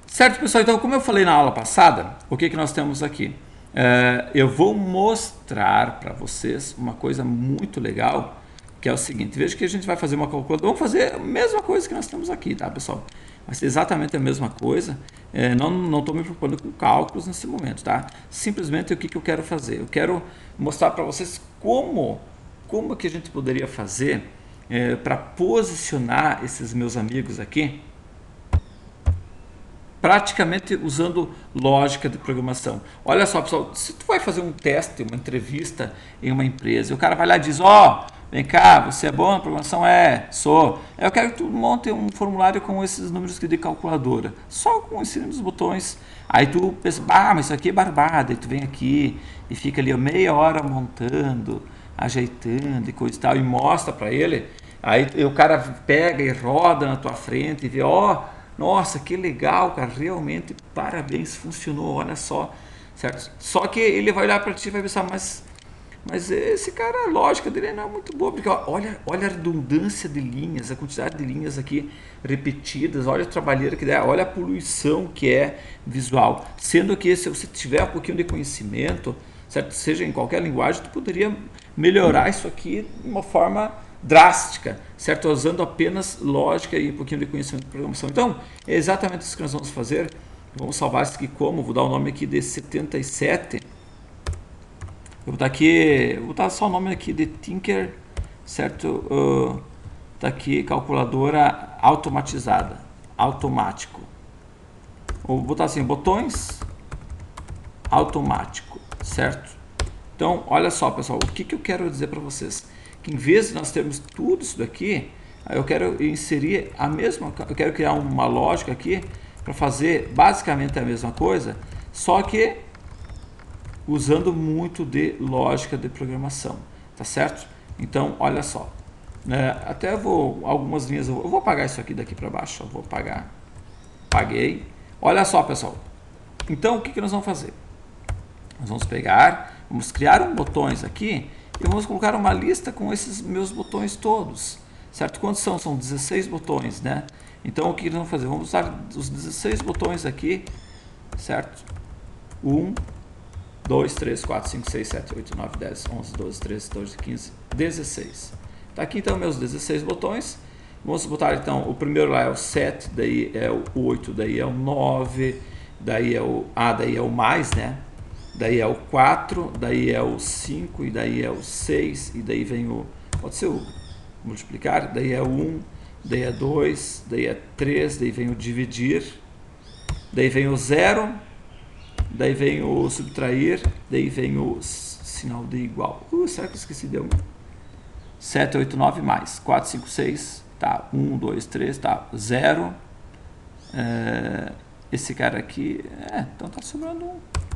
Certo, pessoal? Então, como eu falei na aula passada, o que nós temos aqui? Eu vou mostrar para vocês uma coisa muito legal, que é o seguinte. Veja que a gente vai fazer uma calculadora. Vamos fazer a mesma coisa que nós temos aqui, tá, pessoal? Vai ser exatamente a mesma coisa. Não estou me preocupando com cálculos nesse momento, tá? Simplesmente o que eu quero fazer? Eu quero mostrar para vocês como que a gente poderia fazer para posicionar esses meus amigos aqui, praticamente usando lógica de programação. Olha só, pessoal, se tu vai fazer um teste, uma entrevista em uma empresa, e o cara vai lá e diz, vem cá, você é bom na programação? Sou. Eu quero que tu monte um formulário com esses números aqui de calculadora, só com esse dos botões. Aí tu pensa, mas isso aqui é barbada, e tu vem aqui e fica ali meia hora montando, ajeitando e coisa e tal, e mostra para ele. Aí o cara pega e roda na tua frente e vê, nossa, que legal, cara, realmente, parabéns, funcionou, olha só, certo? Só que ele vai olhar para ti e vai pensar, mas esse cara, a lógica dele não é muito boa, porque olha a redundância de linhas, a quantidade de linhas aqui repetidas, olha a trabalheira que dá, olha a poluição que é visual, sendo que se você tiver um pouquinho de conhecimento, certo? Seja em qualquer linguagem, tu poderia melhorar isso aqui de uma forma drástica, certo? Usando apenas lógica e um pouquinho de conhecimento de programação. Então, é exatamente isso que nós vamos fazer. Vamos salvar isso aqui como? Vou dar o nome aqui de 77. Eu vou botar só o nome aqui de Tinker, certo? Tá aqui, calculadora automatizada, automático. Vou botar assim, botões automático, certo? Então, olha só, pessoal, o que eu quero dizer para vocês? Que em vez de nós termos tudo isso daqui, eu quero inserir eu quero criar uma lógica aqui para fazer basicamente a mesma coisa, só que usando muito de lógica de programação, tá certo? Então, olha só, até algumas linhas, eu vou apagar isso aqui daqui para baixo, eu vou apagar, apaguei. Olha só, pessoal, então o que nós vamos fazer? Nós vamos vamos criar botões aqui e vamos colocar uma lista com esses meus botões todos, certo? Quantos são? São 16 botões, né? Então, o que nós vamos fazer? Vamos usar os 16 botões aqui, certo? 1, 2, 3, 4, 5, 6, 7, 8, 9, 10, 11, 12, 13, 14, 15, 16. Tá aqui, então, meus 16 botões. Vamos botar, então, o primeiro lá é o 7, daí é o 8, daí é o 9, daí é o mais, né? Daí é o 4, daí é o 5, e daí é o 6, e daí vem pode ser o multiplicar, daí é o 1, daí é 2, daí é 3, daí vem o dividir, daí vem o 0, daí vem o subtrair, daí vem o sinal de igual. Será que eu esqueci de 1? 7, 8, 9 mais 4, 5, 6, tá, 1, 2, 3, tá, 0, esse cara aqui, então tá sobrando 1.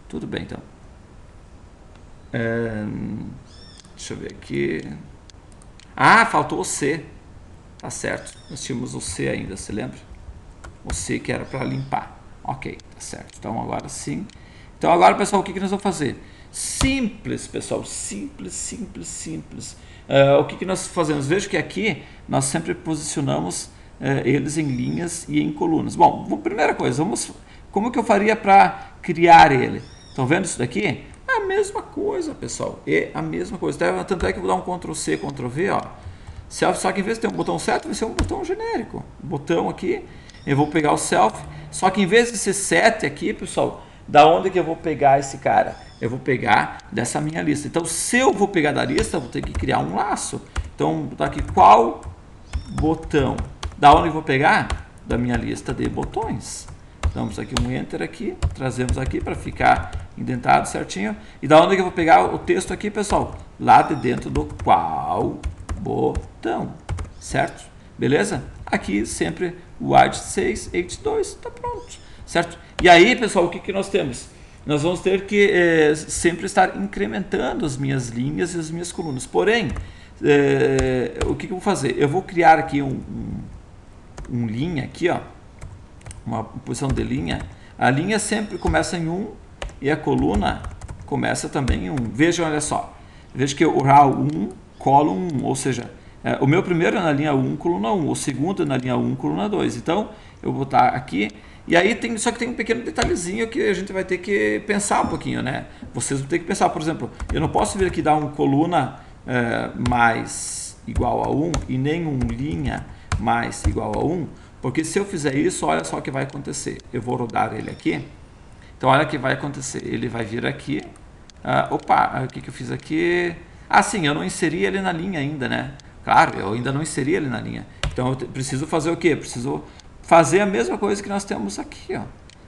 Tudo bem, então. Deixa eu ver aqui. Faltou o C. Tá certo. Nós tínhamos o C ainda, você lembra? O C que era para limpar. Ok, tá certo. Então, agora sim. Então, agora, pessoal, o que nós vamos fazer? Simples, pessoal. Simples. O que nós fazemos? Veja que aqui nós sempre posicionamos eles em linhas e em colunas. Bom, primeira coisa, como que eu faria para criar ele? Estão vendo isso daqui? É a mesma coisa, pessoal. É a mesma coisa. Tanto é que eu vou dar um Ctrl+C, Ctrl+V, ó. Só que em vez de ter um botão certo, vai ser um botão genérico. Botão aqui, eu vou pegar o self. Só que em vez de ser 7 aqui, pessoal, da onde que eu vou pegar esse cara? Eu vou pegar dessa minha lista. Então, se eu vou pegar da lista, eu vou ter que criar um laço. Então, vou botar aqui qual botão. Da onde eu vou pegar? Da minha lista de botões. Damos aqui um Enter aqui, trazemos aqui para ficar indentado certinho. E da onde que eu vou pegar o texto aqui, pessoal? Lá de dentro do qual botão, certo? Beleza? Aqui sempre o H6, H2, tá pronto, certo? E aí, pessoal, o que nós temos? Nós vamos ter que sempre estar incrementando as minhas linhas e as minhas colunas. Porém, o que eu vou fazer? Eu vou criar aqui um linha aqui, ó. Uma posição de linha, a linha sempre começa em 1 e a coluna começa também em 1. Vejam, olha só, veja que o RAW 1, colo 1, ou seja, O meu primeiro é na linha 1, coluna 1. O segundo é na linha 1, coluna 2. Então, eu vou botar aqui. E aí, só que tem um pequeno detalhezinho que a gente vai ter que pensar um pouquinho, né? Vocês vão ter que pensar, por exemplo, eu não posso vir aqui dar um coluna mais igual a 1 e nem um linha mais igual a 1, porque se eu fizer isso, olha só o que vai acontecer. Eu vou rodar ele aqui. Então, olha o que vai acontecer. Ele vai vir aqui. Opa, o que eu fiz aqui? Ah, sim, eu não inseri ele na linha ainda, né? Claro, eu ainda não inseri ele na linha. Então, eu preciso fazer o quê? Preciso fazer a mesma coisa que nós temos aqui, ó.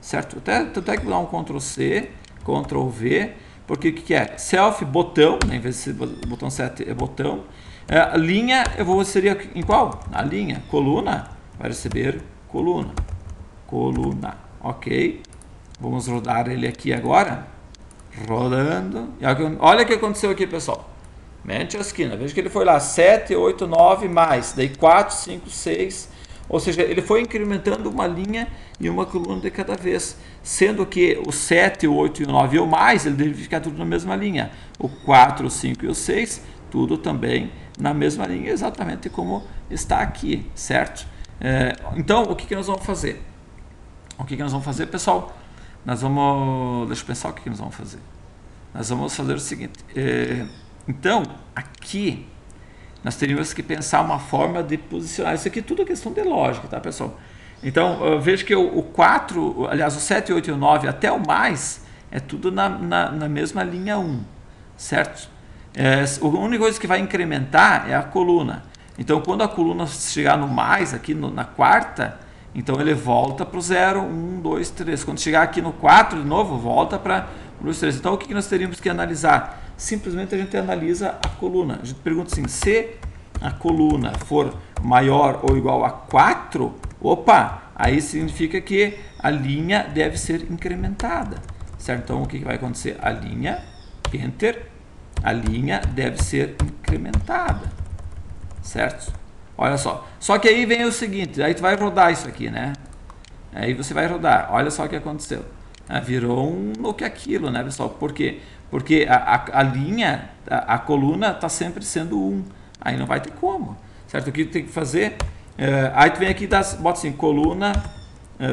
Certo? Tanto é que vou dar um Ctrl C, Ctrl V, porque o que é? Self, botão, né? Em vez de ser botão 7, é botão. Linha, eu vou inserir em qual? Na linha. Coluna, vai receber coluna. Coluna, ok. Vamos rodar ele aqui agora. Rodando. E olha o que aconteceu aqui, pessoal. Mente a esquina. Veja que ele foi lá 7, 8, 9 mais. Daí 4, 5, 6. Ou seja, ele foi incrementando uma linha e uma coluna de cada vez. Sendo que o 7, o 8 e o 9 e o mais, ele deve ficar tudo na mesma linha. O 4, o 5 e o 6, tudo também na mesma linha, exatamente como está aqui, certo? Então, o que nós vamos fazer? O que nós vamos fazer, pessoal? Nós vamos... Deixa eu pensar o que nós vamos fazer. Nós vamos fazer o seguinte. Então, aqui, nós teríamos que pensar uma forma de posicionar. Isso aqui tudo é questão de lógica, tá, pessoal? Então, veja que o 4, aliás, o 7, 8 e o 9 até o mais, é tudo na mesma linha 1, certo? A única coisa que vai incrementar é a coluna. Então, quando a coluna chegar no mais, aqui na quarta, então ele volta para o 0, 1, 2, 3. Quando chegar aqui no 4 de novo, volta para o 2, 3. Então, o que nós teríamos que analisar? Simplesmente a gente analisa a coluna. A gente pergunta assim, se a coluna for maior ou igual a 4, opa, aí significa que a linha deve ser incrementada, certo? Então, o que vai acontecer? A linha, Enter, a linha deve ser incrementada, certo? Olha só. Só que aí vem o seguinte, aí tu vai rodar isso aqui, né? Aí você vai rodar. Olha só o que aconteceu. Virou no que aquilo, né, pessoal? Por quê? Porque a linha, a coluna está sempre sendo 1. Aí não vai ter como, certo? O que tu tem que fazer? Aí tu vem aqui e bota assim, coluna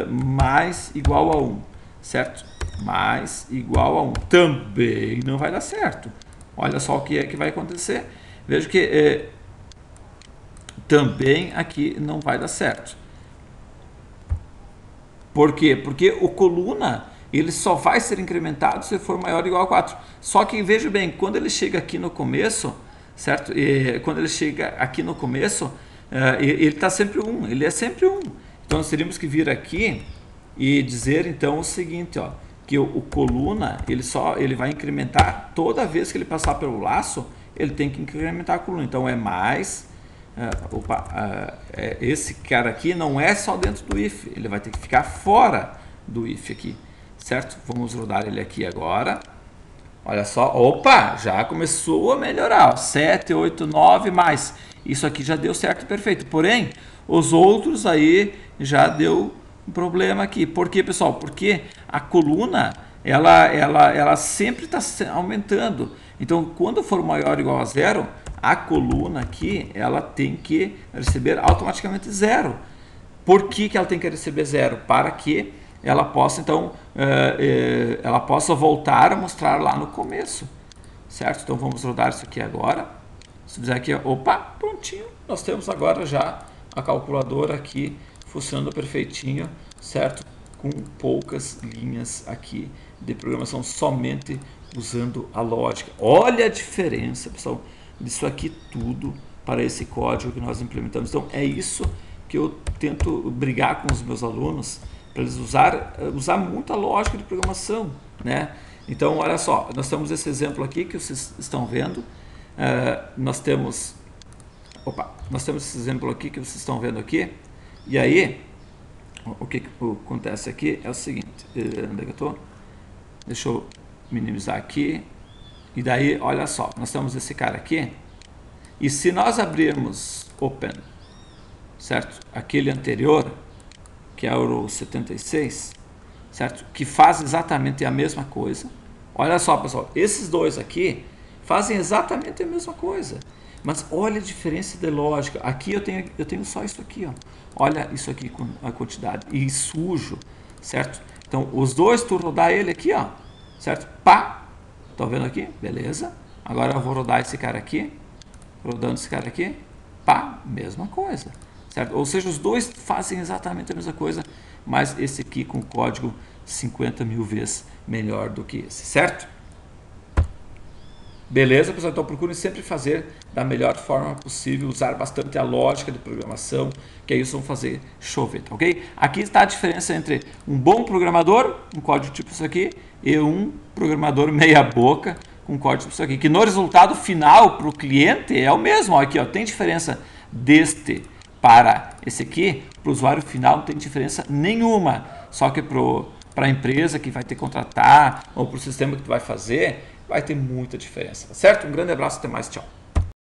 mais igual a 1, certo? Mais igual a 1. Também não vai dar certo. Olha só o que é que vai acontecer. Veja que também aqui não vai dar certo. Por quê? Porque o coluna, ele só vai ser incrementado se for maior ou igual a 4. Só que veja bem, quando ele chega aqui no começo, certo? Quando ele chega aqui no começo, ele está sempre 1, ele é sempre 1. Então nós teríamos que vir aqui e dizer então o seguinte, ó, que o coluna, ele vai incrementar toda vez que ele passar pelo laço, ele tem que incrementar a coluna. Então é mais... esse cara aqui não é só dentro do if, ele vai ter que ficar fora do if aqui, certo? Vamos rodar ele aqui agora. Olha só, opa, já começou a melhorar, 7, 8, 9 mais. Isso aqui já deu certo, perfeito. Porém, os outros aí já deu um problema aqui. Por quê, pessoal? Porque a coluna, ela sempre está aumentando. Então, quando for maior ou igual a 0, a coluna aqui, ela tem que receber automaticamente 0. Por que ela tem que receber 0? Para que ela possa, então, ela possa voltar a mostrar lá no começo, certo? Então, vamos rodar isso aqui agora. Se fizer aqui, opa, prontinho. Nós temos agora já a calculadora aqui funcionando perfeitinho, certo? Com poucas linhas aqui de programação, somente usando a lógica. Olha a diferença, pessoal, disso aqui tudo para esse código que nós implementamos. Então, é isso que eu tento brigar com os meus alunos, para eles usar muita lógica de programação, né? Então, olha só, nós temos esse exemplo aqui que vocês estão vendo. Nós temos esse exemplo aqui que vocês estão vendo aqui. E aí, o que acontece aqui é o seguinte, onde é que eu tô? Deixa eu minimizar aqui. E daí, olha só, nós temos esse cara aqui. E se nós abrirmos Open, certo? Aquele anterior, que é o 76, certo? Que faz exatamente a mesma coisa. Olha só, pessoal, esses dois aqui fazem exatamente a mesma coisa. Mas olha a diferença de lógica. Aqui eu tenho só isso aqui, ó. Olha isso aqui com a quantidade. E sujo, certo? Então, os dois, tu rodar ele aqui, ó. Certo? Pá! Estão vendo aqui? Beleza. Agora eu vou rodar esse cara aqui. Rodando esse cara aqui. Pá! Mesma coisa. Certo? Ou seja, os dois fazem exatamente a mesma coisa, mas esse aqui com código 50 mil vezes melhor do que esse, certo? Beleza, pessoal? Então procurem sempre fazer da melhor forma possível, usar bastante a lógica de programação, que aí vocês vão fazer chover, tá ok? Aqui está a diferença entre um bom programador, um código tipo isso aqui, e um programador meia boca, com um código tipo isso aqui, que no resultado final para o cliente é o mesmo. Ó, aqui, ó, tem diferença deste para esse aqui, para o usuário final não tem diferença nenhuma, só que para a empresa que vai ter que contratar, ou para o sistema que tu vai fazer, vai ter muita diferença, tá certo? Um grande abraço, até mais, tchau.